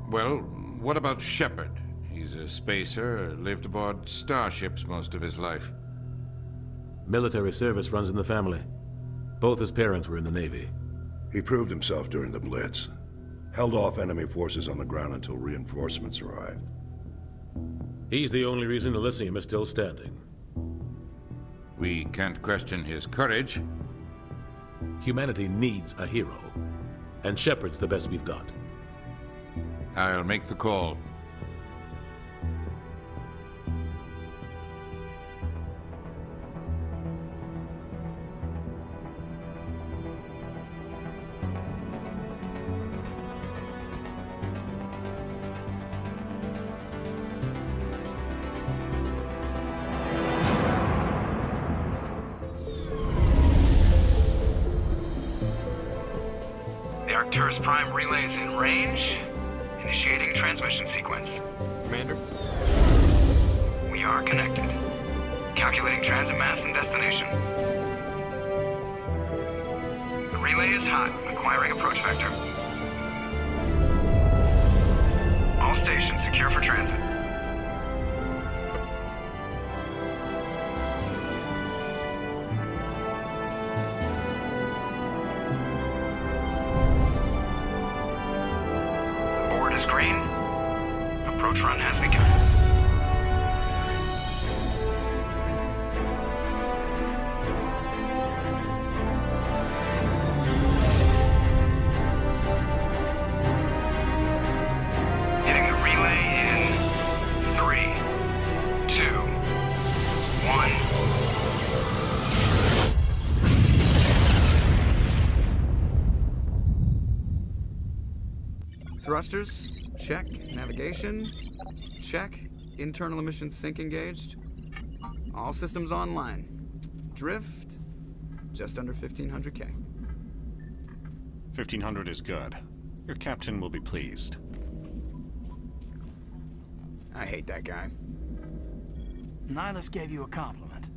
Well, what about Shepard? He's a spacer, lived aboard starships most of his life. Military service runs in the family. Both his parents were in the Navy. He proved himself during the Blitz. Held off enemy forces on the ground until reinforcements arrived. He's the only reason Elysium is still standing. We can't question his courage. Humanity needs a hero, and Shepard's the best we've got. I'll make the call. Arcturus Prime relays in range. Initiating transmission sequence. Commander? We are connected. Calculating transit mass and destination. The relay is hot, acquiring approach vector. All stations secure for transit. Green. Approach run has begun. Hitting the relay in 3, 2, 1. Thrusters. Check. Navigation. Check. Internal emissions sync engaged. All systems online. Drift. Just under 1,500K. 1,500 is good. Your captain will be pleased. I hate that guy. Nihilus gave you a compliment.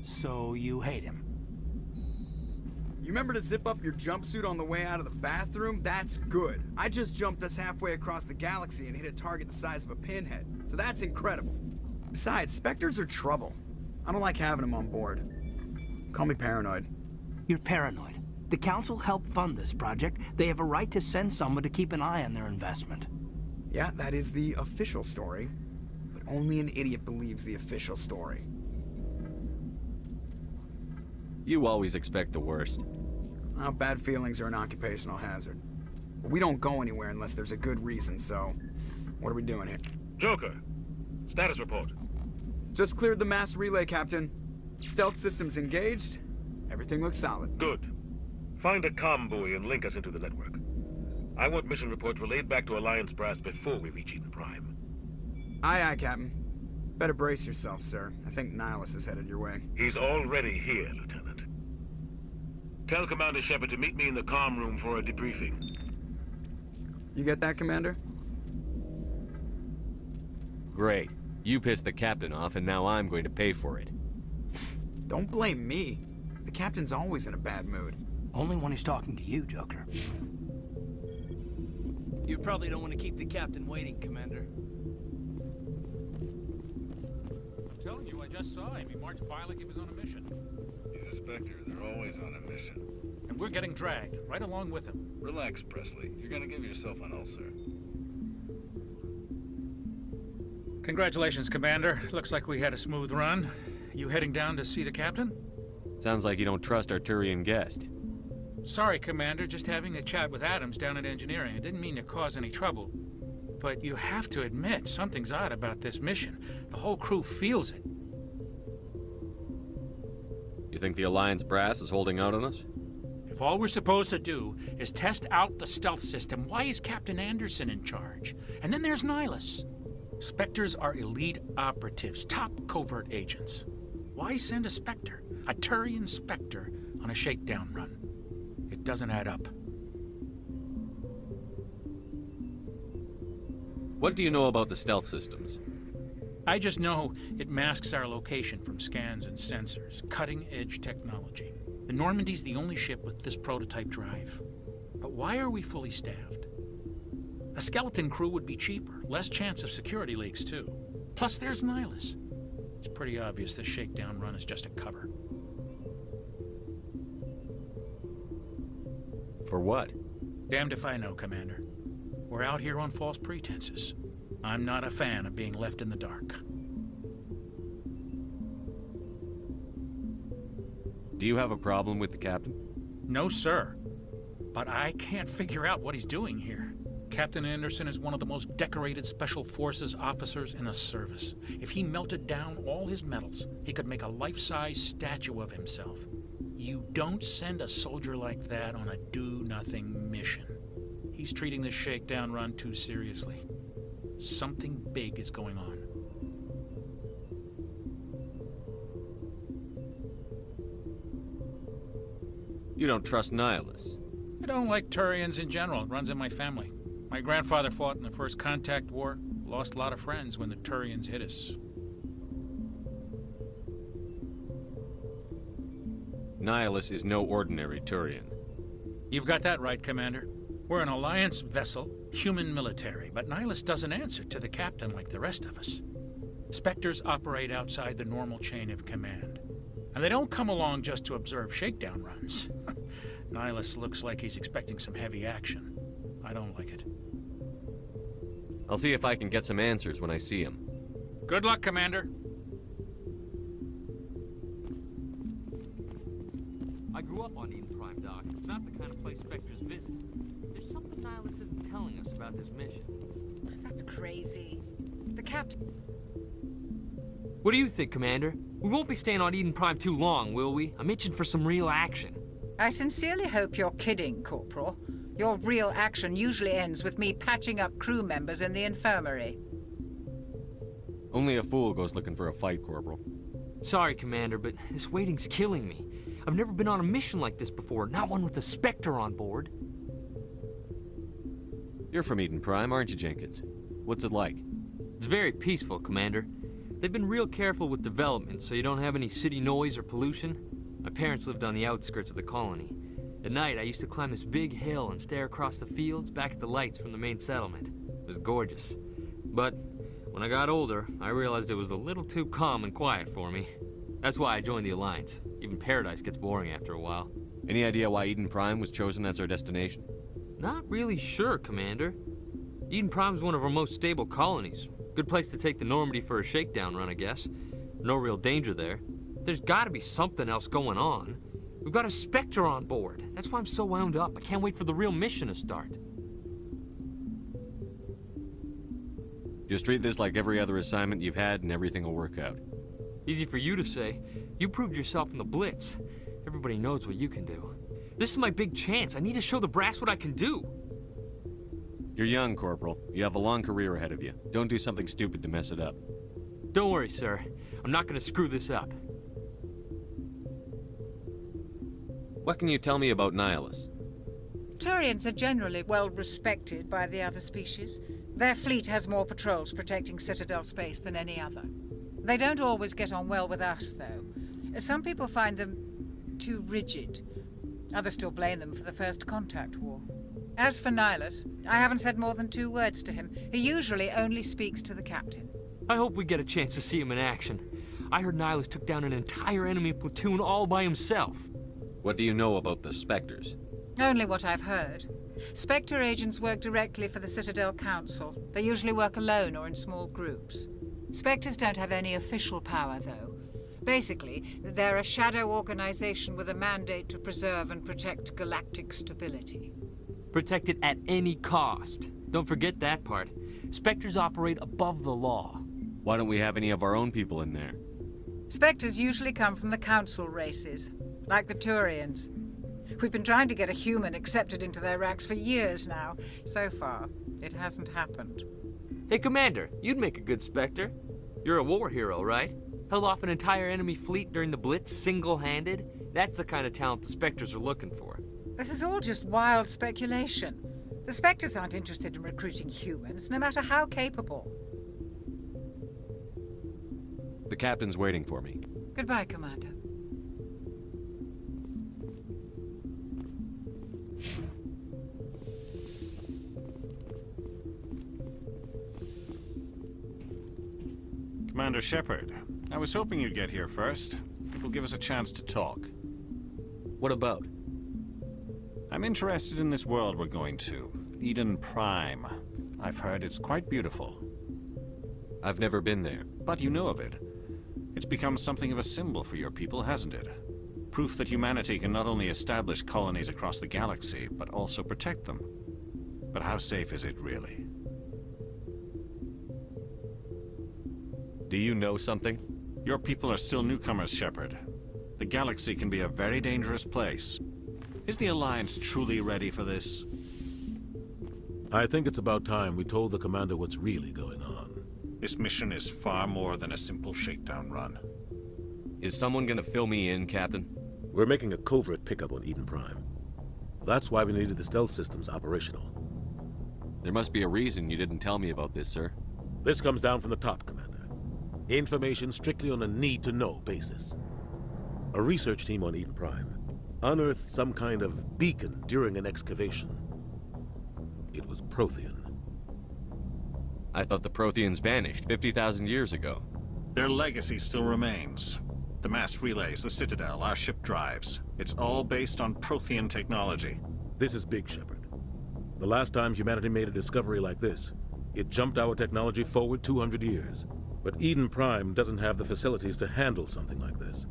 So you hate him. You remember to zip up your jumpsuit on the way out of the bathroom? That's good. I just jumped us halfway across the galaxy and hit a target the size of a pinhead. So that's incredible. Besides, Spectres are trouble. I don't like having them on board. Call me paranoid. You're paranoid. The Council helped fund this project. They have a right to send someone to keep an eye on their investment. Yeah, that is the official story. But only an idiot believes the official story. You always expect the worst. Well, bad feelings are an occupational hazard. But we don't go anywhere unless there's a good reason, so... What are we doing here? Joker, status report. Just cleared the mass relay, Captain. Stealth systems engaged. Everything looks solid. Good. Find a comm buoy and link us into the network. I want mission reports relayed back to Alliance Brass before we reach Eden Prime. Aye, aye, Captain. Better brace yourself, sir. I think Nihilus is headed your way. He's already here, Lieutenant. Tell Commander Shepard to meet me in the comm room for a debriefing. You get that, Commander? Great. You pissed the captain off, and now I'm going to pay for it. Don't blame me. The captain's always in a bad mood. Only when he's talking to you, Joker. You probably don't want to keep the captain waiting, Commander. I'm telling you, I just saw him. He marched by like he was on a mission. He's a Spectre. They're always on a mission. And we're getting dragged, right along with him. Relax, Presley. You're gonna give yourself an ulcer. Congratulations, Commander. Looks like we had a smooth run. You heading down to see the captain? Sounds like you don't trust our Turian guest. Sorry, Commander. Just having a chat with Adams down at engineering. I didn't mean to cause any trouble. But you have to admit, something's odd about this mission. The whole crew feels it. You think the Alliance Brass is holding out on us? If all we're supposed to do is test out the stealth system, why is Captain Anderson in charge? And then there's Nihilus. Spectres are elite operatives, top covert agents. Why send a Spectre, a Turian Spectre, on a shakedown run? It doesn't add up. What do you know about the stealth systems? I just know it masks our location from scans and sensors. Cutting-edge technology. The Normandy's the only ship with this prototype drive. But why are we fully staffed? A skeleton crew would be cheaper, less chance of security leaks, too. Plus, there's Nihilus. It's pretty obvious this shakedown run is just a cover. For what? Damned if I know, Commander. We're out here on false pretenses. I'm not a fan of being left in the dark. Do you have a problem with the captain? No, sir. But I can't figure out what he's doing here. Captain Anderson is one of the most decorated Special Forces officers in the service. If he melted down all his medals, he could make a life-size statue of himself. You don't send a soldier like that on a do-nothing mission. He's treating this shakedown run too seriously. Something big is going on. You don't trust Nihilus? I don't like Turians in general. It runs in my family. My grandfather fought in the First Contact War, lost a lot of friends when the Turians hit us. Nihilus is no ordinary Turian. You've got that right, Commander. We're an Alliance vessel, human military, but Nihilus doesn't answer to the captain like the rest of us. Spectres operate outside the normal chain of command. And they don't come along just to observe shakedown runs. Nihilus looks like he's expecting some heavy action. I don't like it. I'll see if I can get some answers when I see him. Good luck, Commander. I grew up on Eden Prime, Doc. It's not the kind of place Spectres visit. There's something Nihilus isn't telling us about this mission. That's crazy. The captain... What do you think, Commander? We won't be staying on Eden Prime too long, will we? I'm itching for some real action. I sincerely hope you're kidding, Corporal. Your real action usually ends with me patching up crew members in the infirmary. Only a fool goes looking for a fight, Corporal. Sorry, Commander, but this waiting's killing me. I've never been on a mission like this before, not one with a Spectre on board. You're from Eden Prime, aren't you, Jenkins? What's it like? It's very peaceful, Commander. They've been real careful with development, so you don't have any city noise or pollution. My parents lived on the outskirts of the colony. At night, I used to climb this big hill and stare across the fields back at the lights from the main settlement. It was gorgeous. But when I got older, I realized it was a little too calm and quiet for me. That's why I joined the Alliance. Even Paradise gets boring after a while. Any idea why Eden Prime was chosen as our destination? Not really sure, Commander. Eden Prime's one of our most stable colonies. Good place to take the Normandy for a shakedown run, I guess. No real danger there. There's gotta be something else going on. We've got a Spectre on board. That's why I'm so wound up. I can't wait for the real mission to start. Just treat this like every other assignment you've had and everything will work out. Easy for you to say. You proved yourself in the Blitz. Everybody knows what you can do. This is my big chance. I need to show the brass what I can do. You're young, Corporal. You have a long career ahead of you. Don't do something stupid to mess it up. Don't worry, sir. I'm not gonna screw this up. What can you tell me about Nihilus? Turians are generally well respected by the other species. Their fleet has more patrols protecting Citadel space than any other. They don't always get on well with us, though. Some people find them too rigid. Others still blame them for the First Contact War. As for Nihilus, I haven't said more than 2 words to him. He usually only speaks to the captain. I hope we get a chance to see him in action. I heard Nihilus took down an entire enemy platoon all by himself. What do you know about the Spectres? Only what I've heard. Spectre agents work directly for the Citadel Council. They usually work alone or in small groups. Spectres don't have any official power, though. Basically, they're a shadow organization with a mandate to preserve and protect galactic stability. Protect it at any cost. Don't forget that part. Spectres operate above the law. Why don't we have any of our own people in there? Spectres usually come from the Council races, like the Turians. We've been trying to get a human accepted into their ranks for years now. So far, it hasn't happened. Hey, Commander, you'd make a good Spectre. You're a war hero, right? Held off an entire enemy fleet during the Blitz single-handed? That's the kind of talent the Spectres are looking for. This is all just wild speculation. The Spectres aren't interested in recruiting humans, no matter how capable. The captain's waiting for me. Goodbye, Commander. Commander Shepard, I was hoping you'd get here first. It will give us a chance to talk. What about? I'm interested in this world we're going to, Eden Prime. I've heard it's quite beautiful. I've never been there. But you know of it. It's become something of a symbol for your people, hasn't it? Proof that humanity can not only establish colonies across the galaxy, but also protect them. But how safe is it, really? Do you know something? Your people are still newcomers, Shepard. The galaxy can be a very dangerous place. Is the Alliance truly ready for this? I think it's about time we told the commander what's really going on. This mission is far more than a simple shakedown run. Is someone gonna fill me in, Captain? We're making a covert pickup on Eden Prime. That's why we needed the stealth systems operational. There must be a reason you didn't tell me about this, sir. This comes down from the top, Commander. Information strictly on a need-to-know basis. A research team on Eden Prime unearthed some kind of beacon during an excavation. It was Prothean. I thought the Protheans vanished 50,000 years ago. Their legacy still remains. The mass relays, the Citadel, our ship drives. It's all based on Prothean technology. This is big, Shepard. The last time humanity made a discovery like this, it jumped our technology forward 200 years. But Eden Prime doesn't have the facilities to handle something like this.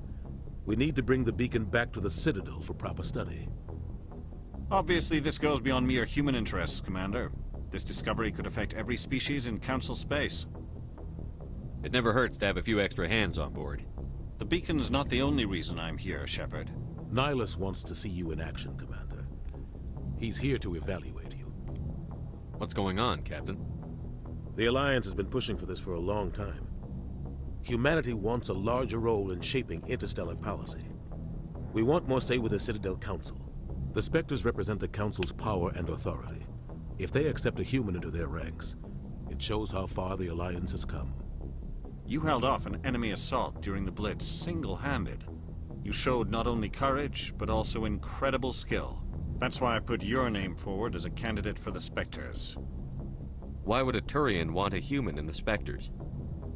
We need to bring the beacon back to the Citadel for proper study. Obviously, this goes beyond mere human interests, Commander. This discovery could affect every species in Council space. It never hurts to have a few extra hands on board. The beacon's not the only reason I'm here, Shepard. Nihilus wants to see you in action, Commander. He's here to evaluate you. What's going on, Captain? The Alliance has been pushing for this for a long time. Humanity wants a larger role in shaping interstellar policy. We want more say with the Citadel Council. The Spectres represent the Council's power and authority. If they accept a human into their ranks, it shows how far the Alliance has come. You held off an enemy assault during the Blitz single-handed. You showed not only courage, but also incredible skill. That's why I put your name forward as a candidate for the Spectres. Why would a Turian want a human in the Spectres?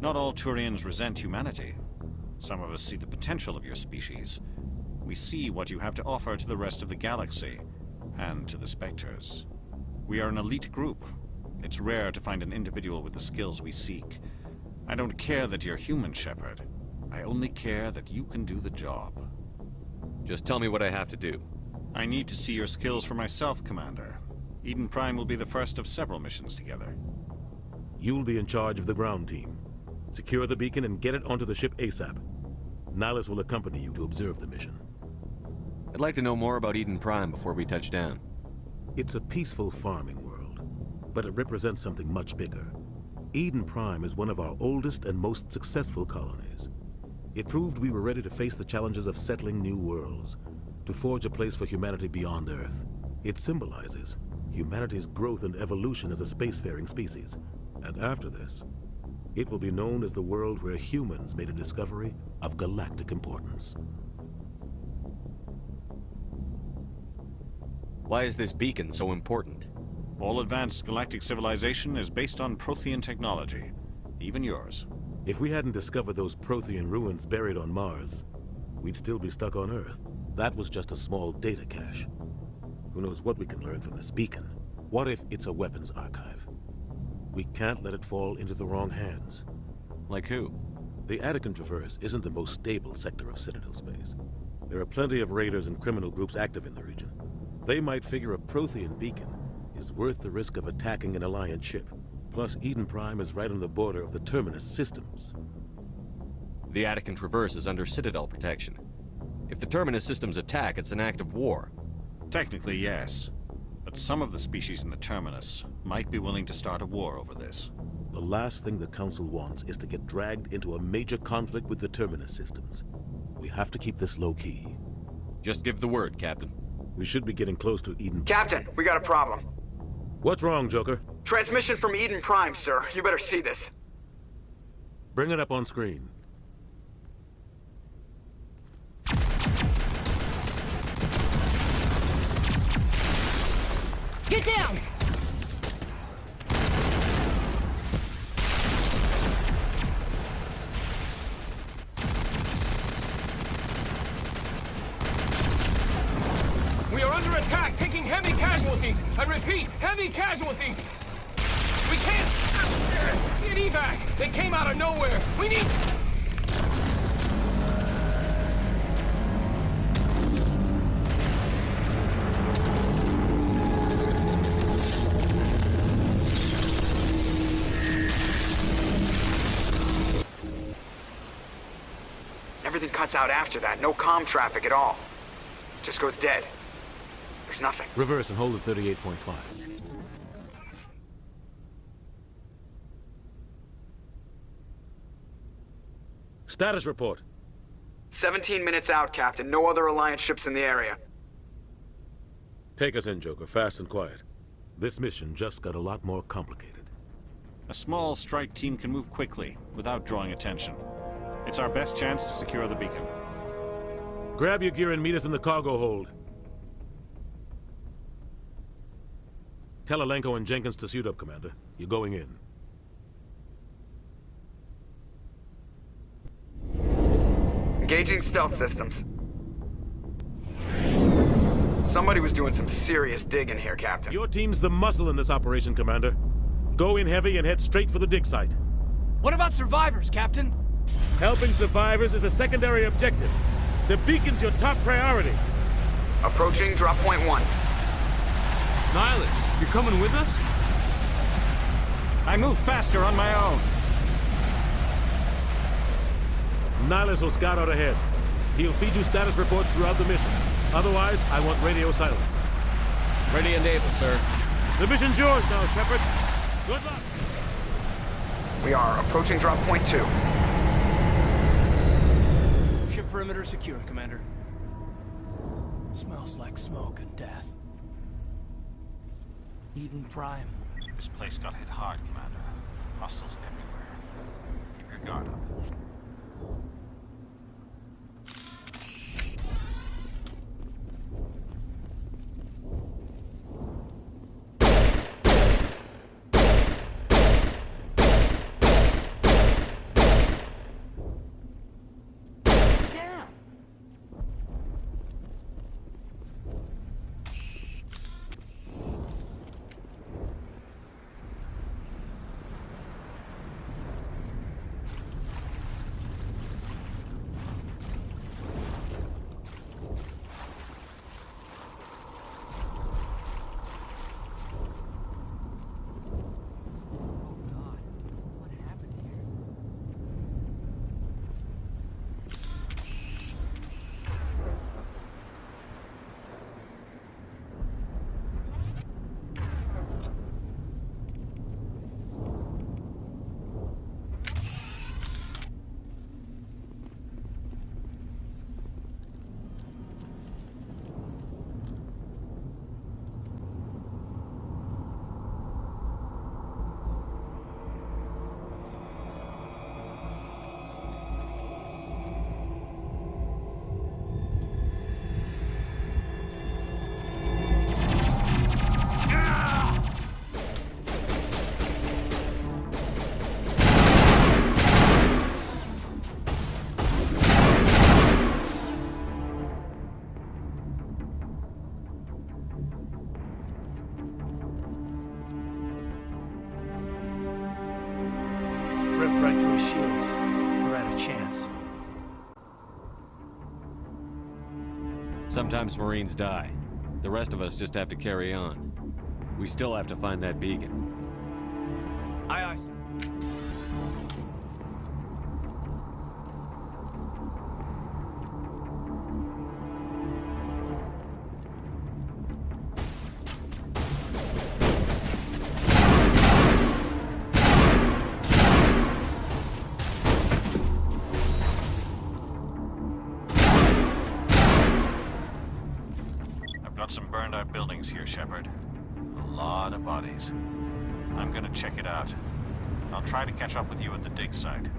Not all Turians resent humanity. Some of us see the potential of your species. We see what you have to offer to the rest of the galaxy, and to the Spectres. We are an elite group. It's rare to find an individual with the skills we seek. I don't care that you're human, Shepard. I only care that you can do the job. Just tell me what I have to do. I need to see your skills for myself, Commander. Eden Prime will be the first of several missions together. You'll be in charge of the ground team. Secure the beacon and get it onto the ship ASAP. Nihilus will accompany you to observe the mission. I'd like to know more about Eden Prime before we touch down. It's a peaceful farming world, but it represents something much bigger. Eden Prime is one of our oldest and most successful colonies. It proved we were ready to face the challenges of settling new worlds, to forge a place for humanity beyond Earth. It symbolizes humanity's growth and evolution as a spacefaring species. And after this, it will be known as the world where humans made a discovery of galactic importance. Why is this beacon so important? All advanced galactic civilization is based on Prothean technology, even yours. If we hadn't discovered those Prothean ruins buried on Mars, we'd still be stuck on Earth. That was just a small data cache. Who knows what we can learn from this beacon? What if it's a weapons archive? We can't let it fall into the wrong hands. Like who? The Attican Traverse isn't the most stable sector of Citadel space. There are plenty of raiders and criminal groups active in the region. They might figure a Prothean beacon is worth the risk of attacking an Alliance ship. Plus, Eden Prime is right on the border of the Terminus systems. The Attican Traverse is under Citadel protection. If the Terminus systems attack, it's an act of war. Technically, yes. But some of the species in the Terminus might be willing to start a war over this. The last thing the Council wants is to get dragged into a major conflict with the Terminus systems. We have to keep this low-key. Just give the word, Captain. We should be getting close to Eden. Captain, we got a problem. What's wrong, Joker? Transmission from Eden Prime, sir. You better see this. Bring it up on screen. Get down! Heavy casualties! We can't... Get evac! They came out of nowhere! We need... Everything cuts out after that. No comm traffic at all. Just goes dead. There's nothing. Reverse and hold at 38.5. Status report. 17 minutes out, Captain. No other Alliance ships in the area. Take us in, Joker, fast and quiet. This mission just got a lot more complicated. A small strike team can move quickly, without drawing attention. It's our best chance to secure the beacon. Grab your gear and meet us in the cargo hold. Tell Alenko and Jenkins to suit up, Commander. You're going in. Engaging stealth systems. Somebody was doing some serious digging here, Captain. Your team's the muscle in this operation, Commander. Go in heavy and head straight for the dig site. What about survivors, Captain? Helping survivors is a secondary objective. The beacon's your top priority. Approaching drop point 1. Nihilus, you're coming with us? I move faster on my own. Nihilus will scout out ahead. He'll feed you status reports throughout the mission. Otherwise, I want radio silence. Ready and able, sir. The mission's yours now, Shepard. Good luck. We are approaching drop point 2. Ship perimeter secure, Commander. Smells like smoke and death. Eden Prime. This place got hit hard, Commander. Hostiles everywhere. Keep your guard up. Right through his shields. We're at a chance. Sometimes Marines die. The rest of us just have to carry on. We still have to find that beacon. Aye, aye, sir. Got some burned out buildings here, Shepard. A lot of bodies. I'm gonna check it out. I'll try to catch up with you at the dig site.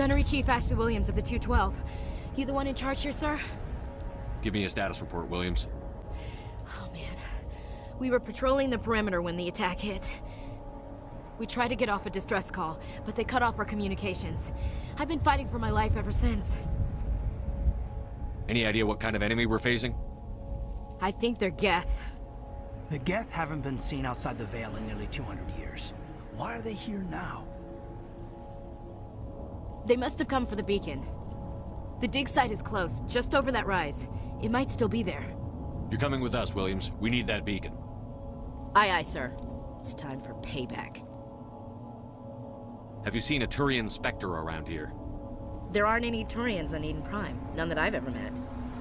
Gunnery Chief Ashley Williams of the 212. You the one in charge here, sir? Give me a status report, Williams. Oh, man. We were patrolling the perimeter when the attack hit. We tried to get off a distress call, but they cut off our communications. I've been fighting for my life ever since. Any idea what kind of enemy we're facing? I think they're Geth. The Geth haven't been seen outside the Veil in nearly 200 years. Why are they here now? They must have come for the beacon. The dig site is close, just over that rise. It might still be there. You're coming with us, Williams. We need that beacon. Aye, aye, sir. It's time for payback. Have you seen a Turian Spectre around here? There aren't any Turians on Eden Prime. None that I've ever met.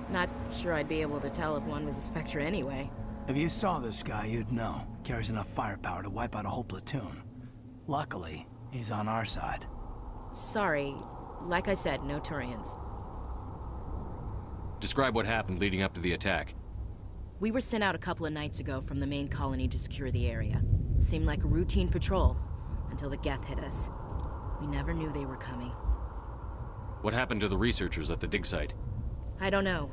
Not sure I'd be able to tell if one was a Spectre anyway. If you saw this guy, you'd know. Carries enough firepower to wipe out a whole platoon. Luckily, he's on our side. Sorry. Like I said, no Turians. Describe what happened leading up to the attack. We were sent out a couple of nights ago from the main colony to secure the area. Seemed like a routine patrol, until the Geth hit us. We never knew they were coming. What happened to the researchers at the dig site? I don't know.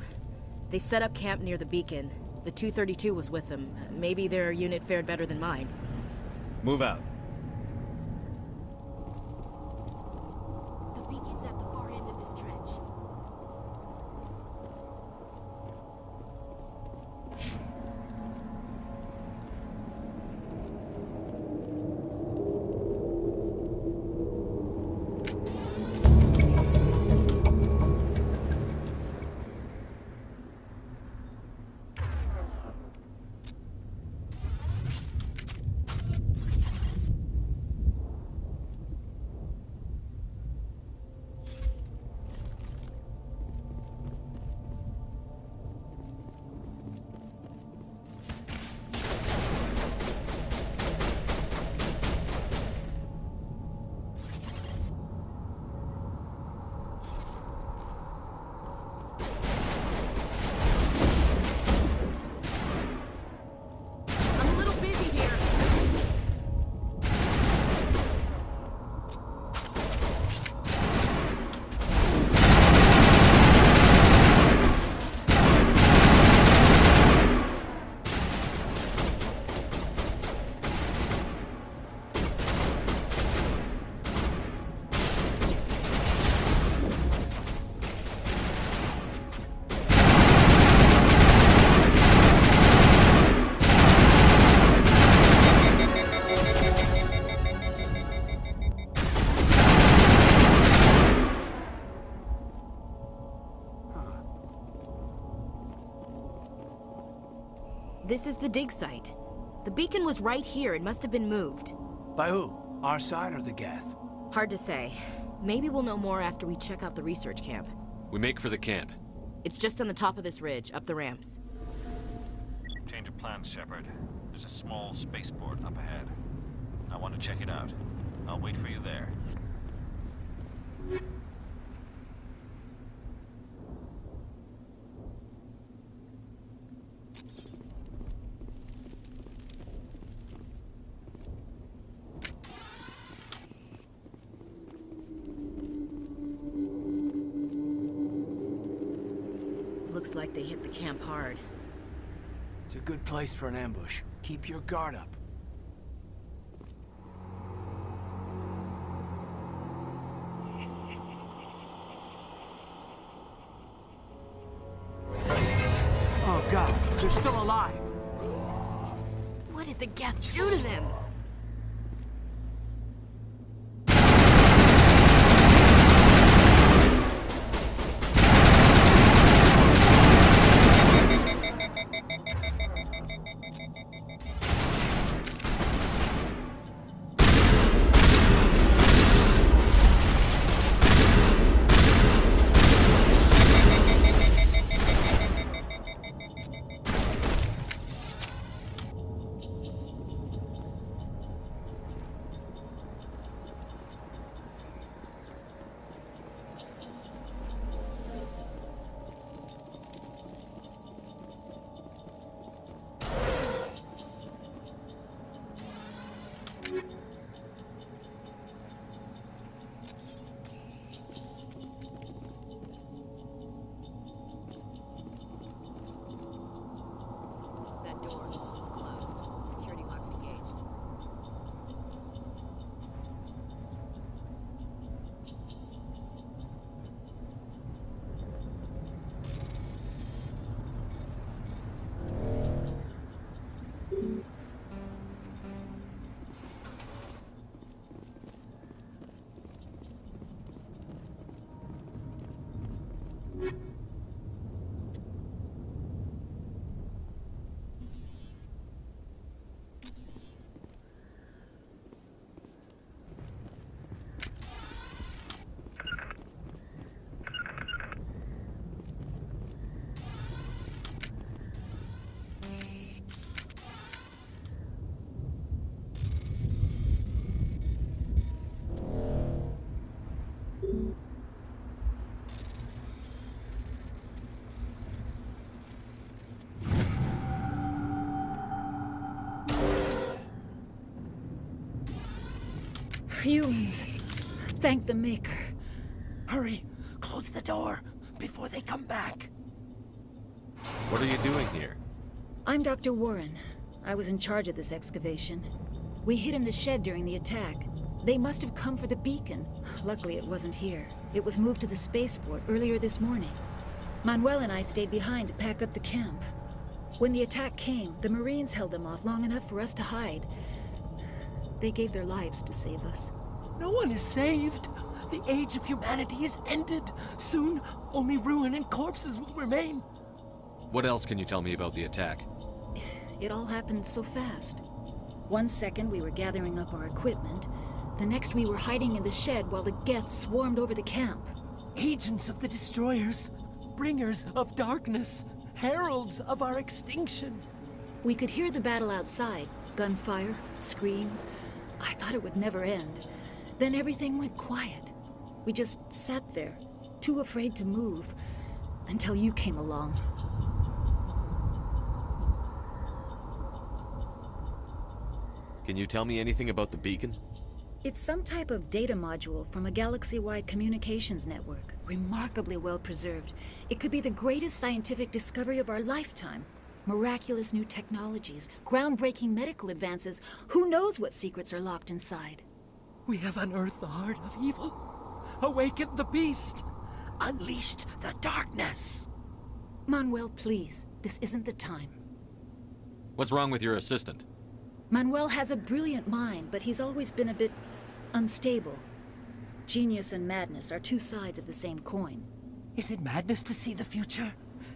They set up camp near the beacon. The 232 was with them. Maybe their unit fared better than mine. Move out. The beacon's at the far end of this trench. This is the dig site. The beacon was right here. It must have been moved. By who? Our side or the Geth? Hard to say. Maybe we'll know more after we check out the research camp. We make for the camp. It's just on the top of this ridge, up the ramps. Change of plans, Shepard. There's a small spaceport up ahead. I want to check it out. I'll wait for you there. Looks like they hit the camp hard. It's a good place for an ambush. Keep your guard up. Oh God, they're still alive. What did the Geth do to them? door. It's closed. Security lock's engaged. Humans. Thank the Maker. Hurry! Close the door before they come back. What are you doing here? I'm Dr. Warren. I was in charge of this excavation. We hid in the shed during the attack. They must have come for the beacon. Luckily, it wasn't here. It was moved to the spaceport earlier this morning. Manuel and I stayed behind to pack up the camp. When the attack came, the Marines held them off long enough for us to hide. They gave their lives to save us. No one is saved. The age of humanity is ended. Soon, only ruin and corpses will remain. What else can you tell me about the attack? It all happened so fast. 1 second we were gathering up our equipment. The next we were hiding in the shed while the Geth swarmed over the camp. Agents of the Destroyers. Bringers of darkness. Heralds of our extinction. We could hear the battle outside. Gunfire, screams. I thought it would never end. Then everything went quiet. We just sat there, too afraid to move, until you came along. Can you tell me anything about the beacon? It's some type of data module from a galaxy-wide communications network, remarkably well preserved. It could be the greatest scientific discovery of our lifetime. Miraculous new technologies, groundbreaking medical advances. Who knows what secrets are locked inside? We have unearthed the heart of evil, awakened the beast, unleashed the darkness. Manuel, please, this isn't the time. What's wrong with your assistant? Manuel has a brilliant mind, but he's always been a bit unstable. Genius and madness are two sides of the same coin. Is it madness to see the future?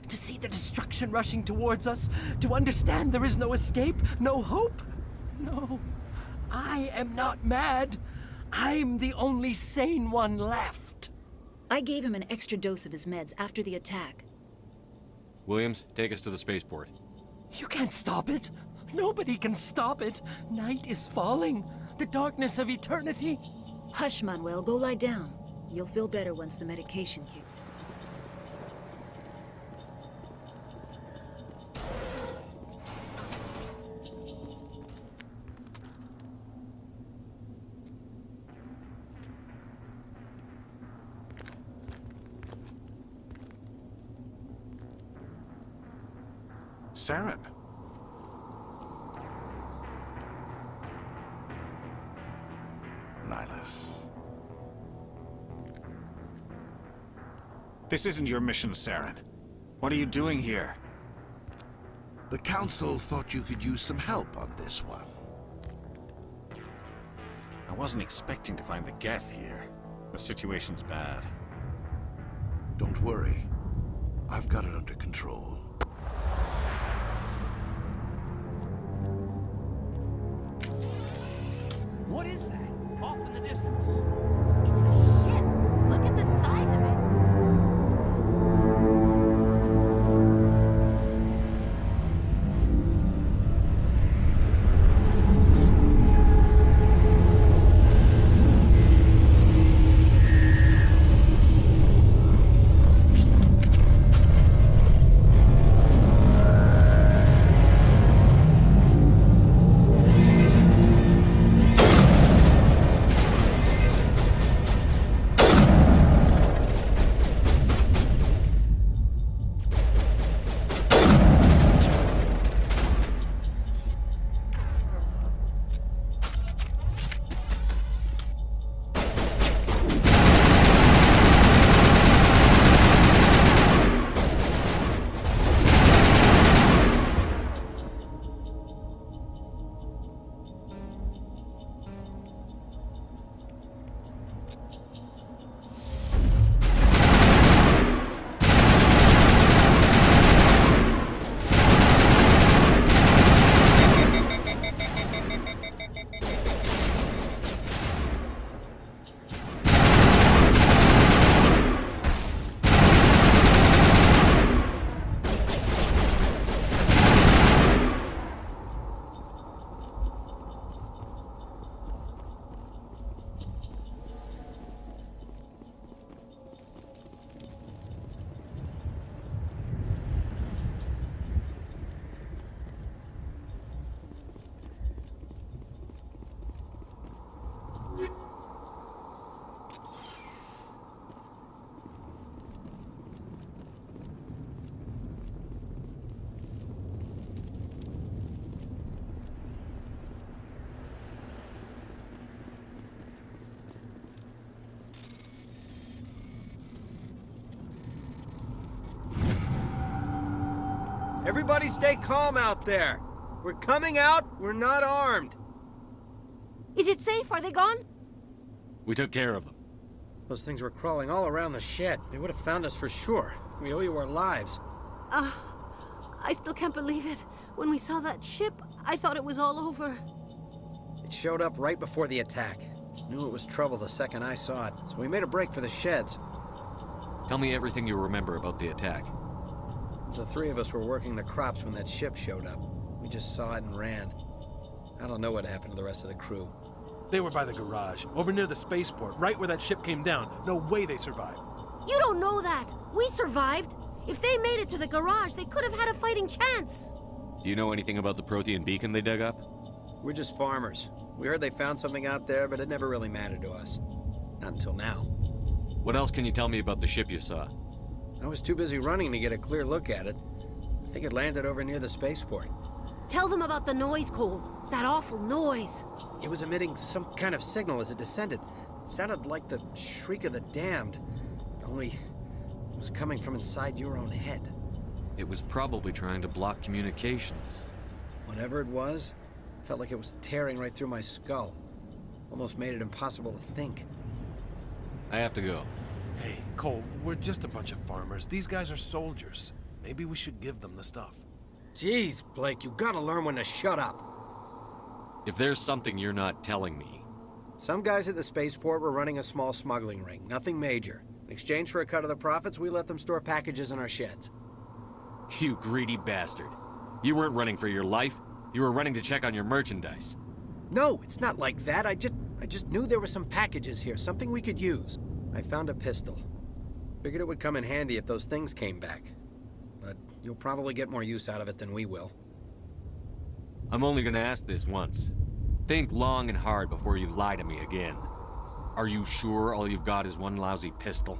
To see the destruction rushing towards us? To understand there is no escape, no hope? No, I am not mad. I'm the only sane one left. I gave him an extra dose of his meds after the attack. Williams, take us to the spaceport. You can't stop it. Nobody can stop it. Night is falling. The darkness of eternity. Hush, Manuel. Go lie down. You'll feel better once the medication kicks in. Saren. Nihilus. This isn't your mission, Saren. What are you doing here? The Council thought you could use some help on this one. I wasn't expecting to find the Geth here. The situation's bad. Don't worry. I've got it under control. What is that? Off in the distance. It's a ship. Look at the size of it. Everybody stay calm out there. We're coming out, we're not armed. Is it safe? Are they gone? We took care of them. Those things were crawling all around the shed. They would have found us for sure. We owe you our lives. I still can't believe it. When we saw that ship, I thought it was all over. It showed up right before the attack. Knew it was trouble the second I saw it, so we made a break for the sheds. Tell me everything you remember about the attack. The three of us were working the crops when that ship showed up. We just saw it and ran. I don't know what happened to the rest of the crew. They were by the garage, over near the spaceport, right where that ship came down. No way they survived. You don't know that. We survived. If they made it to the garage, they could have had a fighting chance. Do you know anything about the Prothean beacon they dug up? We're just farmers. We heard they found something out there, but it never really mattered to us. Not until now. What else can you tell me about the ship you saw? I was too busy running to get a clear look at it. I think it landed over near the spaceport. Tell them about the noise, Cole. That awful noise. It was emitting some kind of signal as it descended. It sounded like the shriek of the damned. Only it was coming from inside your own head. It was probably trying to block communications. Whatever it was, felt like it was tearing right through my skull. Almost made it impossible to think. I have to go. Hey, Cole, we're just a bunch of farmers. These guys are soldiers. Maybe we should give them the stuff. Jeez, Blake, you gotta learn when to shut up. If there's something you're not telling me... Some guys at the spaceport were running a small smuggling ring, nothing major. In exchange for a cut of the profits, we let them store packages in our sheds. You greedy bastard. You weren't running for your life. You were running to check on your merchandise. No, it's not like that. I just knew there were some packages here, something we could use. I found a pistol. Figured it would come in handy if those things came back. But you'll probably get more use out of it than we will. I'm only gonna ask this once. Think long and hard before you lie to me again. Are you sure all you've got is one lousy pistol?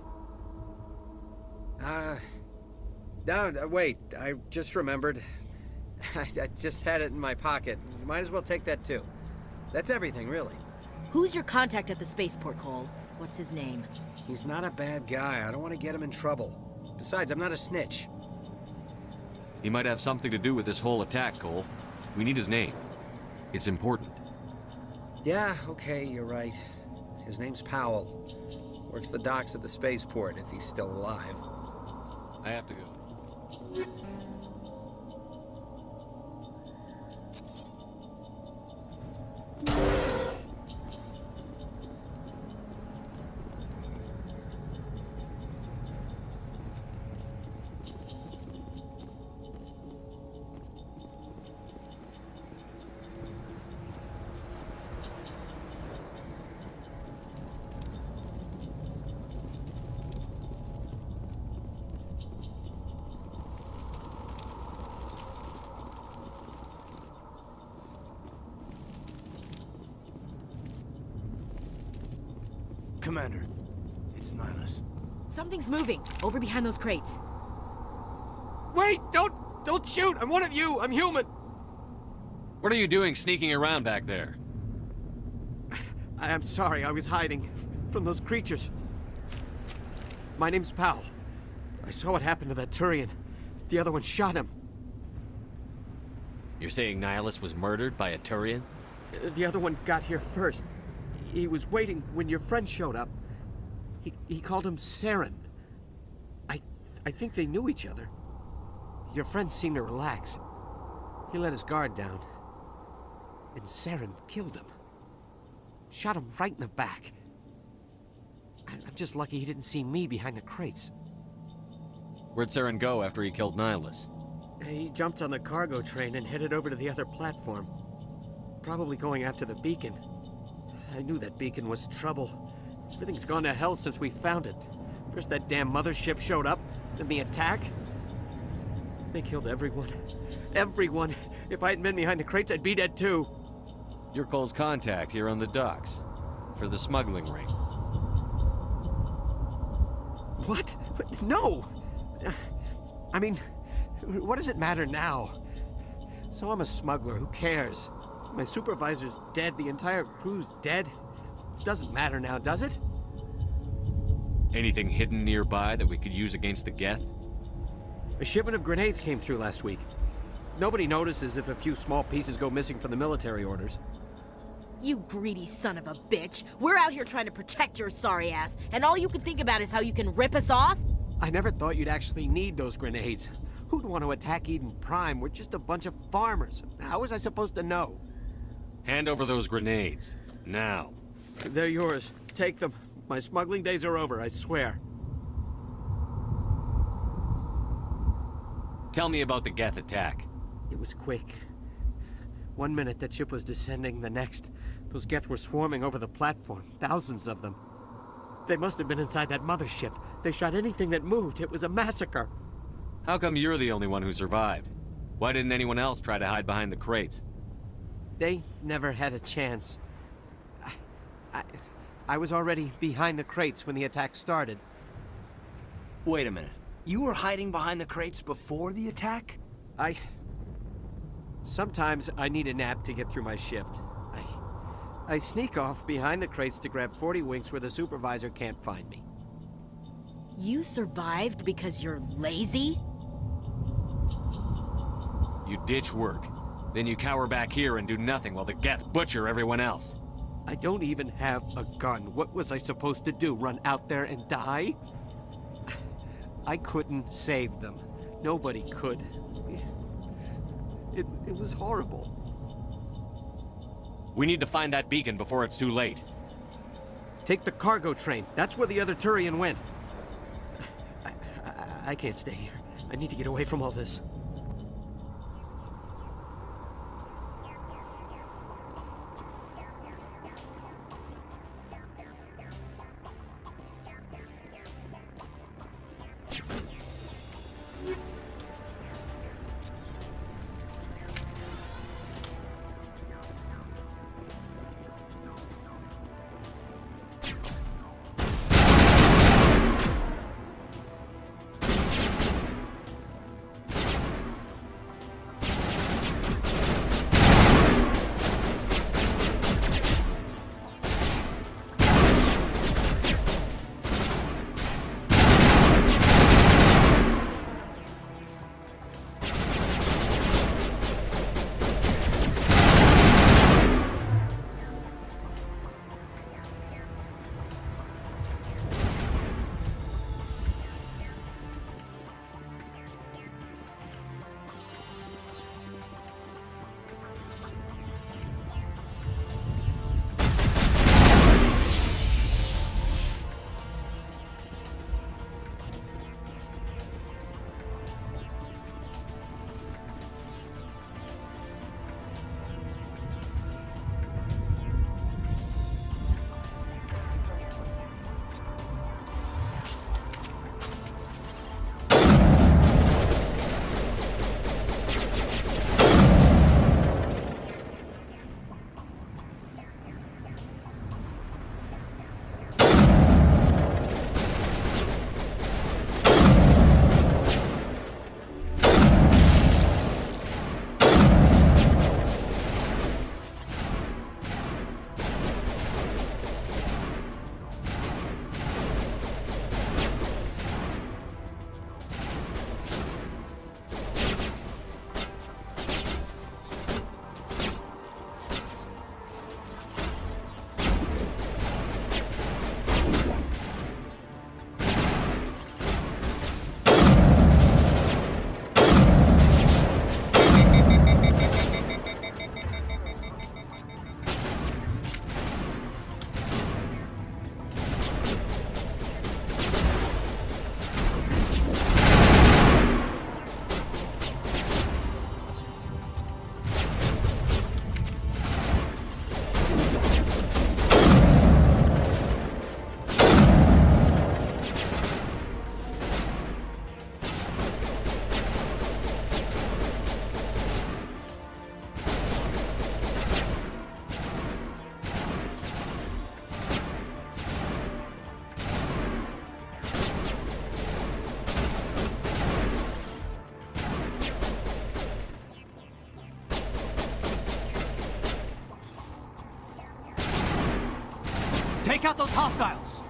No, wait, I just remembered. I just had it in my pocket. You might as well take that too. That's everything, really. Who's your contact at the spaceport, Cole? What's his name? He's not a bad guy. I don't want to get him in trouble. Besides, I'm not a snitch. He might have something to do with this whole attack, Cole. We need his name. It's important. Yeah, okay, you're right. His name's Powell. Works the docks at the spaceport, if he's still alive. I have to go. Commander, it's Nihilus. Something's moving, over behind those crates. Wait! Don't shoot! I'm one of you! I'm human! What are you doing sneaking around back there? I'm sorry, I was hiding from those creatures. My name's Powell. I saw what happened to that Turian. The other one shot him. You're saying Nihilus was murdered by a Turian? The other one got here first. He was waiting when your friend showed up. He called him Saren. I think they knew each other. Your friend seemed to relax. He let his guard down. And Saren killed him. Shot him right in the back. I'm just lucky he didn't see me behind the crates. Where'd Saren go after he killed Nihilus? He jumped on the cargo train and headed over to the other platform. Probably going after the beacon. I knew that beacon was trouble. Everything's gone to hell since we found it. First that damn mothership showed up, then the attack. They killed everyone. Everyone. If I hadn't been behind the crates, I'd be dead too. You're Cole's contact here on the docks. For the smuggling ring. What? No! I mean, what does it matter now? So I'm a smuggler, who cares? My supervisor's dead, the entire crew's dead. Doesn't matter now, does Anything hidden nearby that we could use against the Geth? A shipment of grenades came through last week. Nobody notices if a few small pieces go missing from the military orders. You greedy son of a bitch. We're out here trying to protect your sorry ass, and all you can think about is how you can rip us off? I never thought you'd actually need those grenades. Who'd want to attack Eden Prime? We're just a bunch of farmers. How was I supposed to know? Hand over those grenades. Now. They're yours. Take them. My smuggling days are over, I swear. Tell me about the Geth attack. It was quick. 1 minute that ship was descending, the next, those Geth were swarming over the platform. Thousands of them. They must have been inside that mothership. They shot anything that moved. It was a massacre. How come you're the only one who survived? Why didn't anyone else try to hide behind the crates? They never had a chance. I was already behind the crates when the attack started. Wait a minute. You were hiding behind the crates before the attack? Sometimes I need a nap to get through my shift. I sneak off behind the crates to grab 40 winks where the supervisor can't find me. You survived because you're lazy? You ditch work. Then you cower back here and do nothing while the Geth butcher everyone else. I don't even have a gun. What was I supposed to do? Run out there and die? I couldn't save them. Nobody could. It was horrible. We need to find that beacon before it's too late. Take the cargo train. That's where the other Turian went. I can't stay here. I need to get away from all this. Take out those hostiles!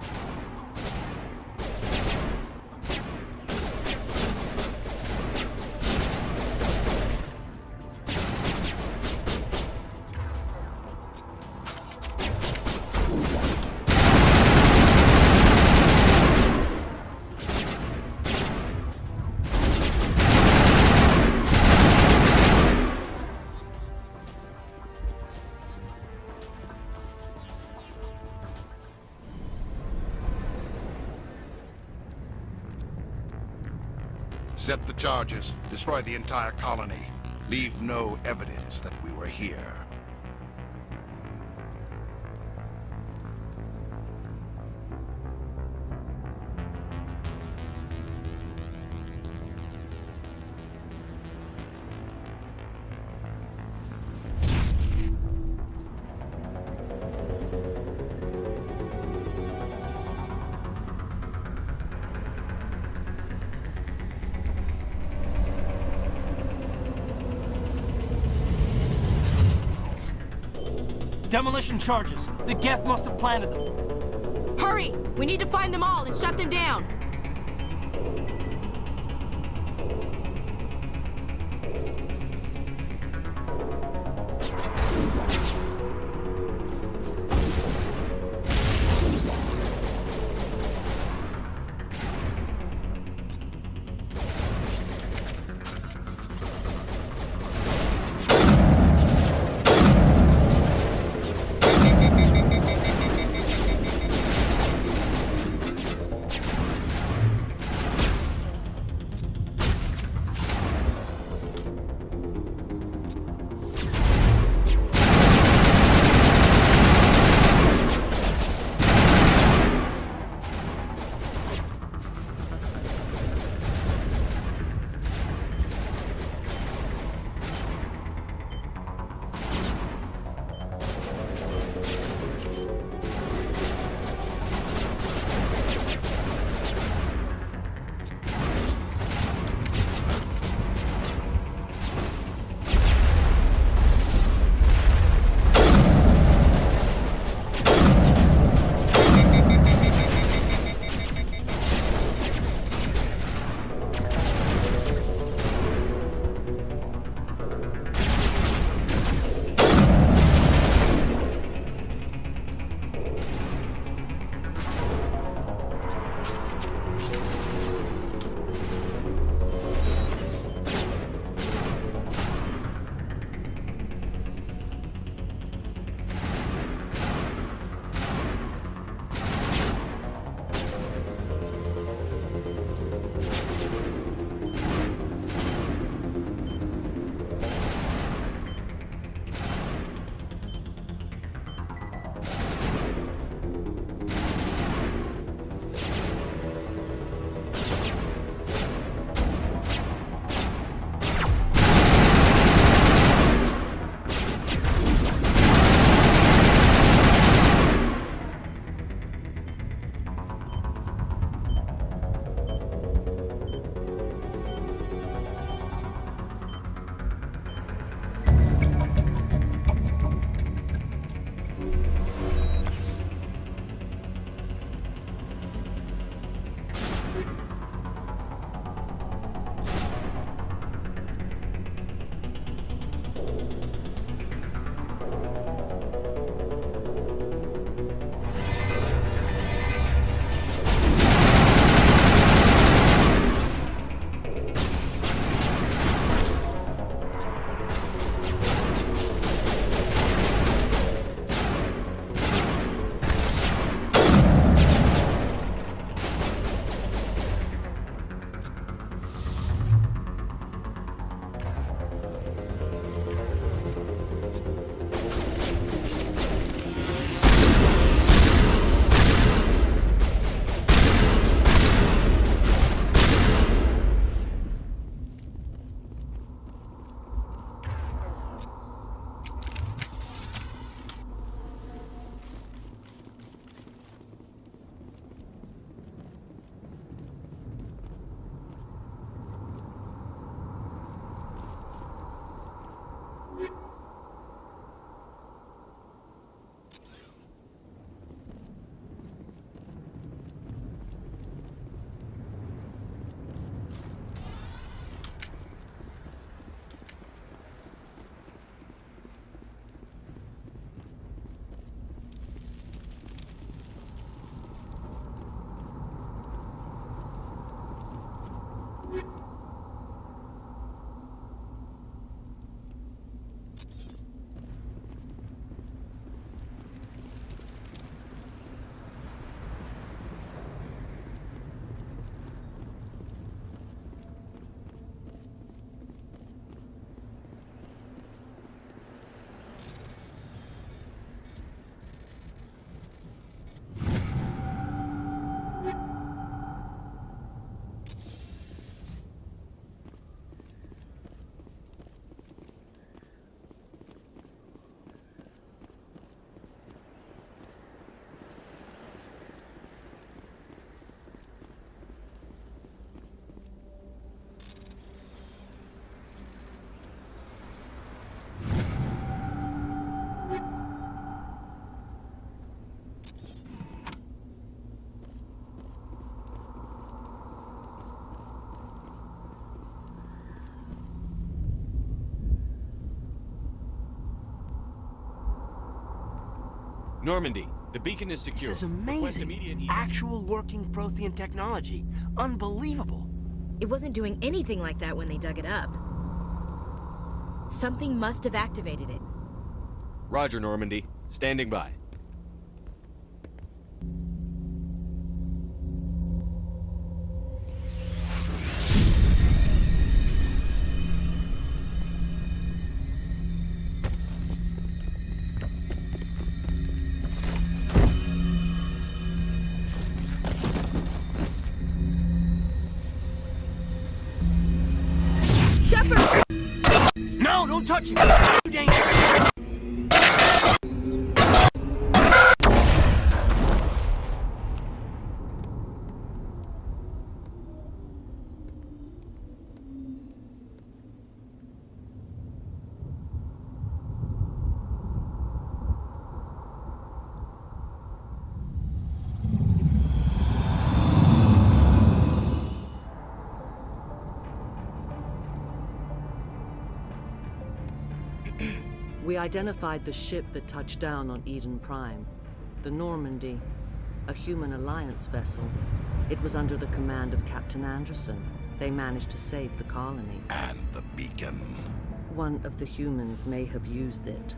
Set the charges, destroy the entire colony. Leave no evidence that we were here. Demolition charges. The Geth must have planted them. Hurry! We need to find them all and shut them down. Normandy, the beacon is secure. This is amazing. Actual working Prothean technology. Unbelievable. It wasn't doing anything like that when they dug it up. Something must have activated it. Roger, Normandy. Standing by. No, don't touch it! Dangerous! We identified the ship that touched down on Eden Prime. The Normandy, a human alliance vessel. It was under the command of Captain Anderson. They managed to save the colony. And the beacon. One of the humans may have used it.